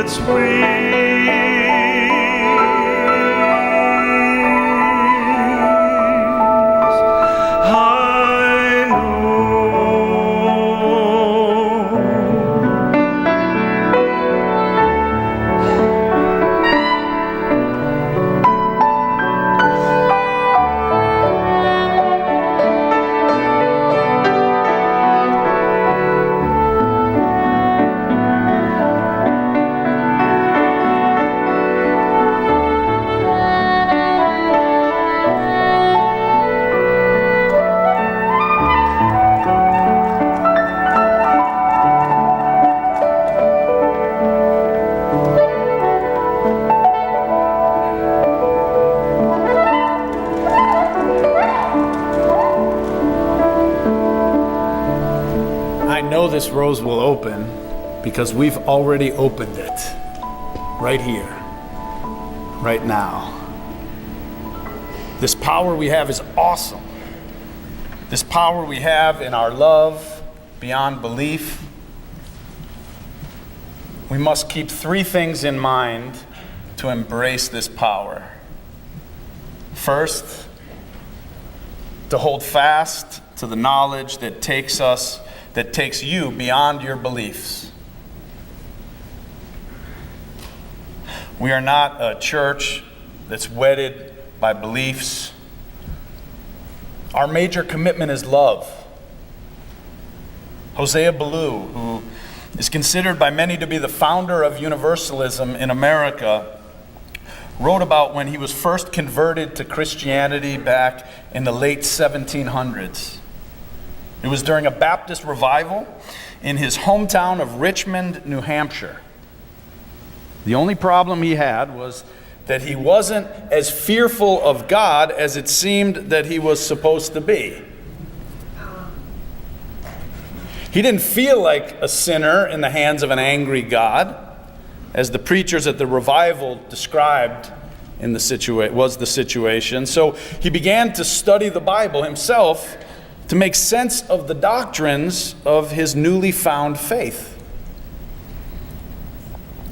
its wings. I know this rose will open because we've already opened it right here, right now. This power we have is awesome. This power we have in our love beyond belief. We must keep three things in mind to embrace this power. First, to hold fast to the knowledge that takes you beyond your beliefs. We are not a church that's wedded by beliefs. Our major commitment is love. Hosea Ballou, who is considered by many to be the founder of Universalism in America, wrote about when he was first converted to Christianity back in the late 1700s. It was during a Baptist revival in his hometown of Richmond, New Hampshire. The only problem he had was that he wasn't as fearful of God as it seemed that he was supposed to be. He didn't feel like a sinner in the hands of an angry God, as the preachers at the revival described was the situation. So he began to study the Bible himself to make sense of the doctrines of his newly found faith.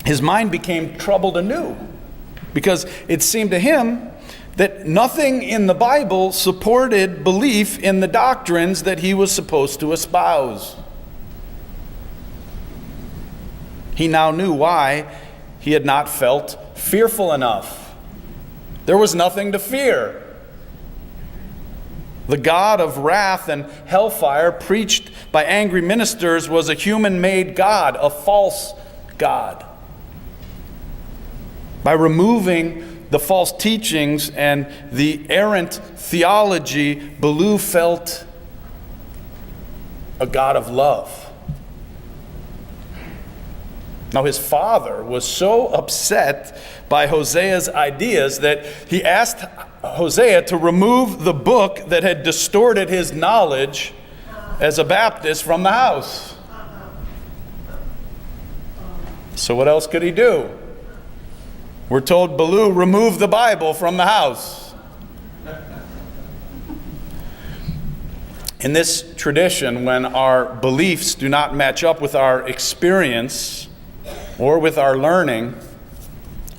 His mind became troubled anew because it seemed to him that nothing in the Bible supported belief in the doctrines that he was supposed to espouse. He now knew why he had not felt fearful enough. There was nothing to fear. The God of wrath and hellfire preached by angry ministers was a human-made God, a false God. By removing the false teachings and the errant theology, Ballou felt a God of love. Now his father was so upset by Hosea's ideas that he asked Hosea to remove the book that had distorted his knowledge as a Baptist from the house. So what else could he do? We're told Ballou removed the Bible from the house. In this tradition, when our beliefs do not match up with our experience or with our learning,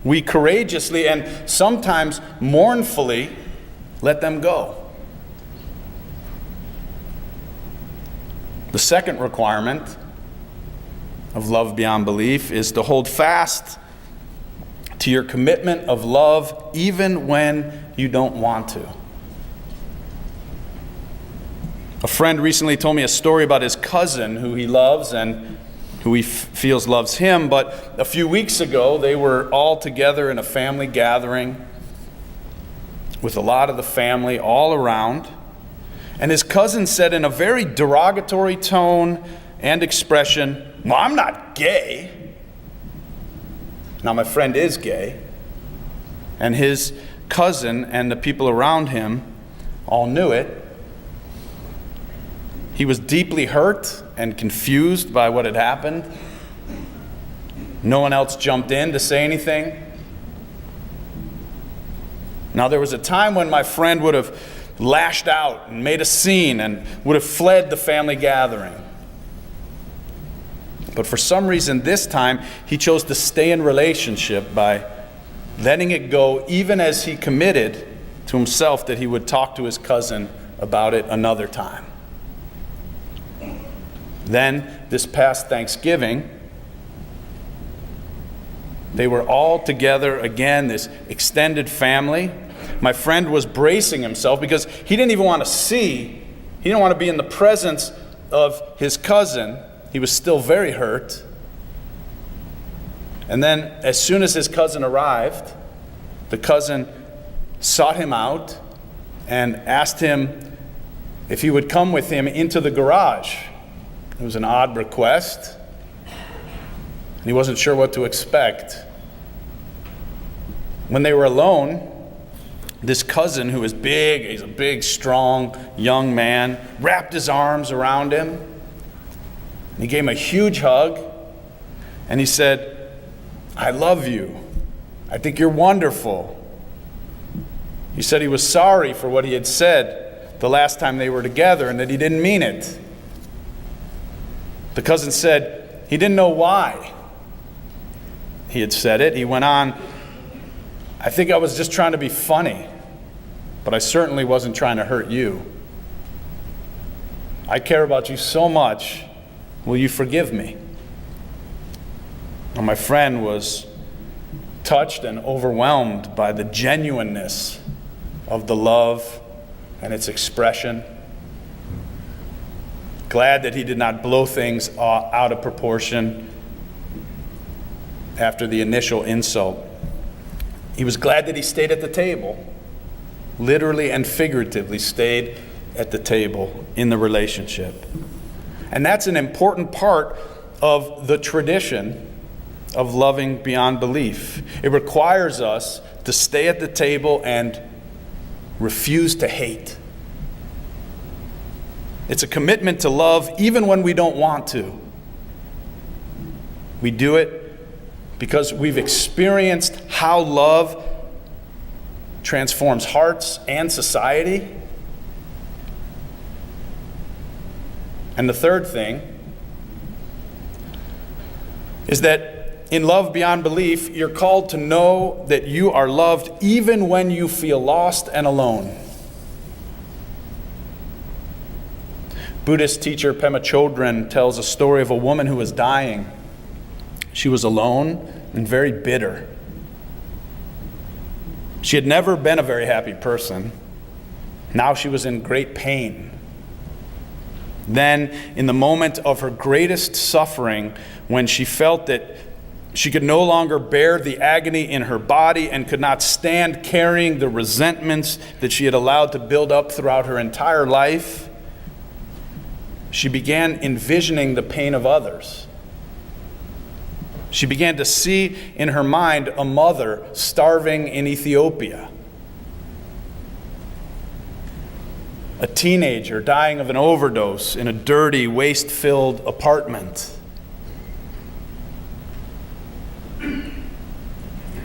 we courageously and sometimes mournfully let them go. The second requirement of love beyond belief is to hold fast to your commitment of love even when you don't want to. A friend recently told me a story about his cousin who he loves and who he feels loves him, but a few weeks ago they were all together in a family gathering with a lot of the family all around, and his cousin said in a very derogatory tone and expression, "Well, I'm not gay." Now my friend is gay, and his cousin and the people around him all knew it. He was deeply hurt and confused by what had happened. No one else jumped in to say anything. Now there was a time when my friend would have lashed out and made a scene and would have fled the family gathering. But for some reason this time, he chose to stay in relationship by letting it go, even as he committed to himself that he would talk to his cousin about it another time. Then, this past Thanksgiving, they were all together again, this extended family. My friend was bracing himself because he didn't even want to he didn't want to be in the presence of his cousin. He was still very hurt. And then, as soon as his cousin arrived, the cousin sought him out and asked him if he would come with him into the garage. It was an odd request, and he wasn't sure what to expect. When they were alone, this cousin, who was big, he's a big, strong, young man, wrapped his arms around him, and he gave him a huge hug, and he said, "I love you. I think you're wonderful." He said he was sorry for what he had said the last time they were together and that he didn't mean it. The cousin said he didn't know why he had said it. He went on, "I think I was just trying to be funny, but I certainly wasn't trying to hurt you. I care about you so much. Will you forgive me?" Well, my friend was touched and overwhelmed by the genuineness of the love and its expression. Glad that he did not blow things out of proportion after the initial insult. He was glad that he stayed at the table, literally and figuratively stayed at the table in the relationship. And that's an important part of the tradition of loving beyond belief. It requires us to stay at the table and refuse to hate. It's a commitment to love even when we don't want to. We do it because we've experienced how love transforms hearts and society. And the third thing is that in love beyond belief, you're called to know that you are loved even when you feel lost and alone. Buddhist teacher Pema Chodron tells a story of a woman who was dying. She was alone and very bitter. She had never been a very happy person. Now she was in great pain. Then, in the moment of her greatest suffering, when she felt that she could no longer bear the agony in her body and could not stand carrying the resentments that she had allowed to build up throughout her entire life, she began envisioning the pain of others. She began to see in her mind a mother starving in Ethiopia, a teenager dying of an overdose in a dirty, waste-filled apartment.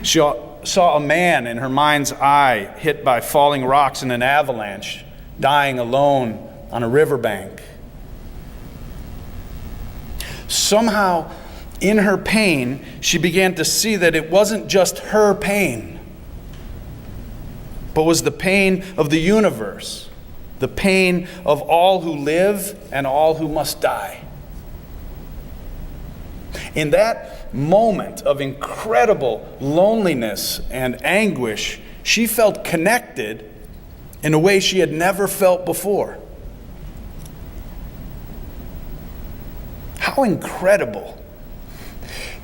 She saw a man in her mind's eye hit by falling rocks in an avalanche, dying alone on a riverbank. Somehow, in her pain, she began to see that it wasn't just her pain, but was the pain of the universe, the pain of all who live and all who must die. In that moment of incredible loneliness and anguish, she felt connected in a way she had never felt before. How incredible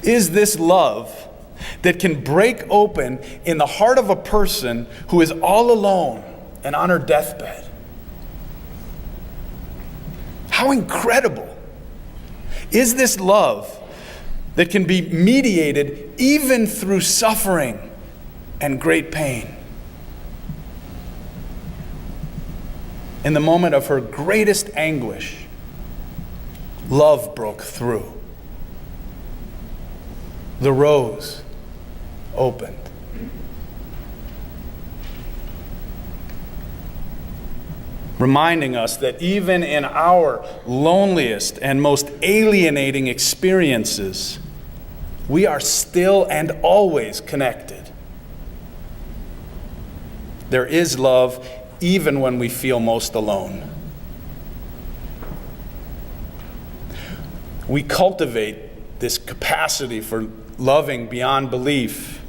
is this love that can break open in the heart of a person who is all alone and on her deathbed? How incredible is this love that can be mediated even through suffering and great pain? In the moment of her greatest anguish, love broke through. The rose opened. reminding us that even in our loneliest and most alienating experiences, we are still and always connected. There is love even when we feel most alone. We cultivate this capacity for loving beyond belief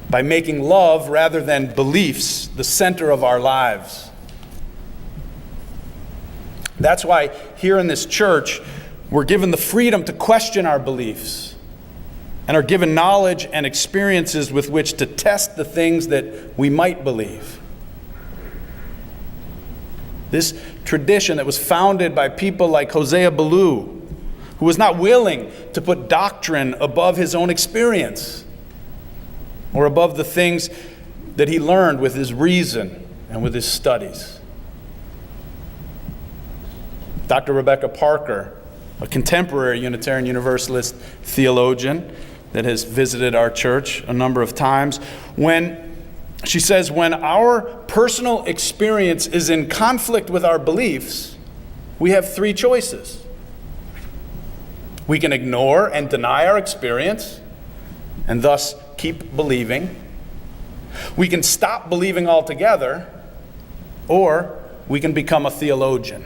by making love rather than beliefs the center of our lives. That's why here in this church, we're given the freedom to question our beliefs and are given knowledge and experiences with which to test the things that we might believe. This tradition that was founded by people like Hosea Ballou, who was not willing to put doctrine above his own experience or above the things that he learned with his reason and with his studies. Dr. Rebecca Parker, a contemporary Unitarian Universalist theologian that has visited our church a number of times, she says, when our personal experience is in conflict with our beliefs, we have three choices. We can ignore and deny our experience and thus keep believing. We can stop believing altogether, or we can become a theologian.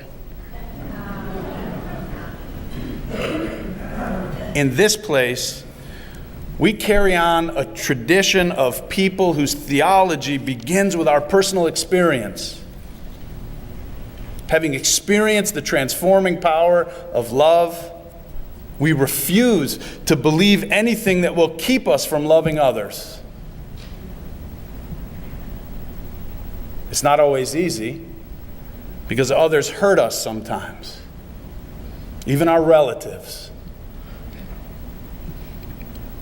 In this place, we carry on a tradition of people whose theology begins with our personal experience. Having experienced the transforming power of love, we refuse to believe anything that will keep us from loving others. It's not always easy, because others hurt us sometimes, even our relatives.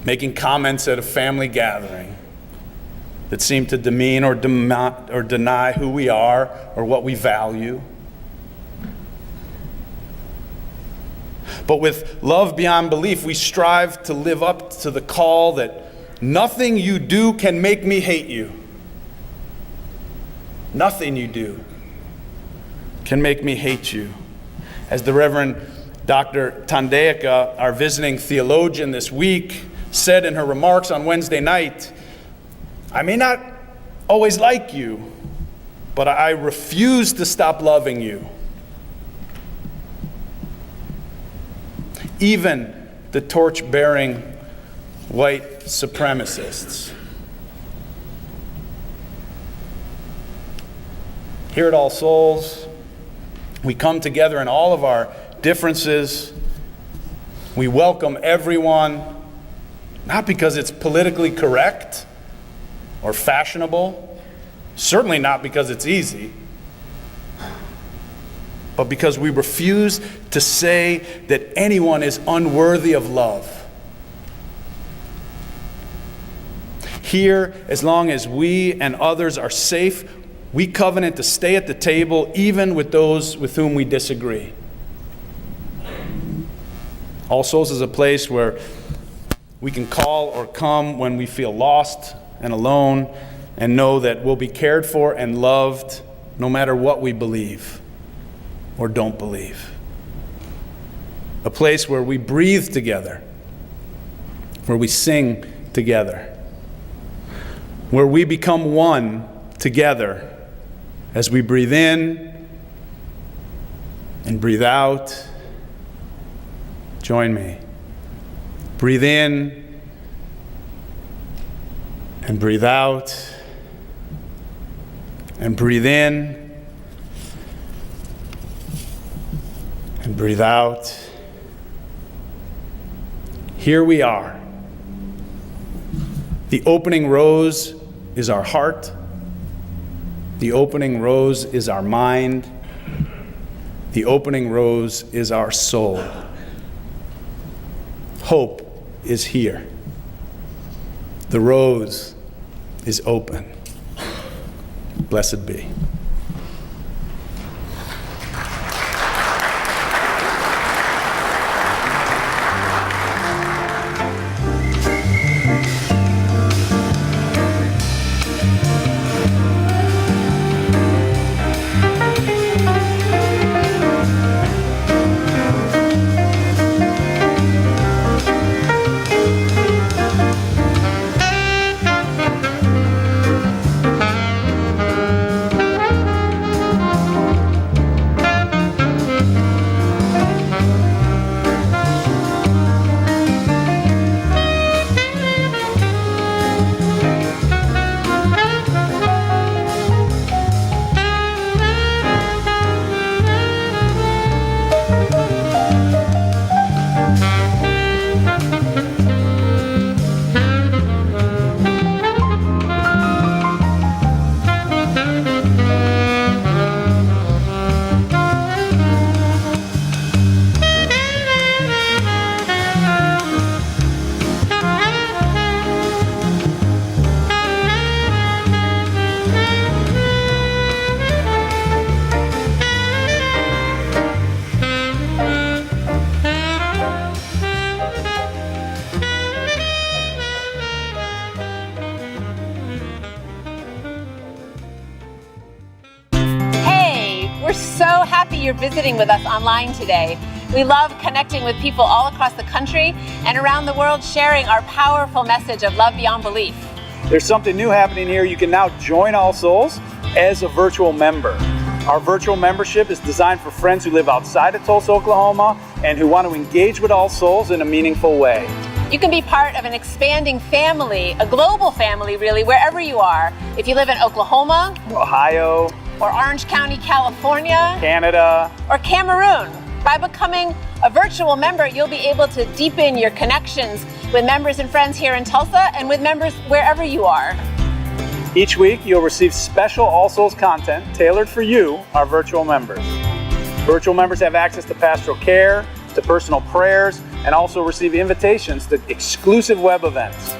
Making comments at a family gathering that seem to demean or deny who we are or what we value. But with love beyond belief, we strive to live up to the call that nothing you do can make me hate you. Nothing you do can make me hate you. As the Reverend Dr. Tandeyaka, our visiting theologian this week, said in her remarks on Wednesday night, I may not always like you, but I refuse to stop loving you. Even the torch-bearing white supremacists. Here at All Souls, we come together in all of our differences. We welcome everyone, not because it's politically correct or fashionable, certainly not because it's easy, but because we refuse to say that anyone is unworthy of love. Here, as long as we and others are safe, we covenant to stay at the table even with those with whom we disagree. All Souls is a place where we can call or come when we feel lost and alone and know that we'll be cared for and loved no matter what we believe or don't believe. A place where we breathe together, where we sing together, where we become one together as we breathe in and breathe out. Join me. Breathe in and breathe out, and breathe in and breathe out. Here we are. The opening rose is our heart. The opening rose is our mind. The opening rose is our soul. Hope is here. The rose is open. Blessed be. We're so happy you're visiting with us online today. We love connecting with people all across the country and around the world, sharing our powerful message of love beyond belief. There's something new happening here. You can now join All Souls as a virtual member. Our virtual membership is designed for friends who live outside of Tulsa, Oklahoma, and who want to engage with All Souls in a meaningful way. You can be part of an expanding family, a global family really, wherever you are. If you live in Oklahoma, Ohio, or Orange County, California, Canada, or Cameroon. By becoming a virtual member, you'll be able to deepen your connections with members and friends here in Tulsa and with members wherever you are. Each week, you'll receive special All Souls content tailored for you, our virtual members. Virtual members have access to pastoral care, to personal prayers, and also receive invitations to exclusive web events.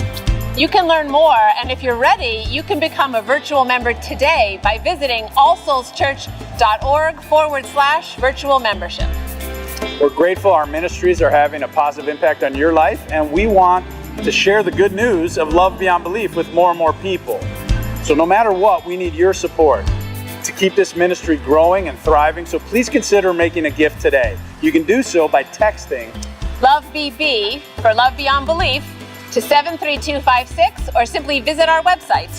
You can learn more, and if you're ready, you can become a virtual member today by visiting allsoulschurch.org/virtual membership. We're grateful our ministries are having a positive impact on your life, and we want to share the good news of love beyond belief with more and more people. So no matter what, we need your support to keep this ministry growing and thriving, so please consider making a gift today. You can do so by texting LOVEBB for Love Beyond Belief to 73256, or simply visit our website.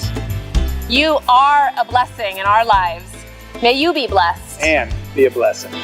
You are a blessing in our lives. May you be blessed and be a blessing.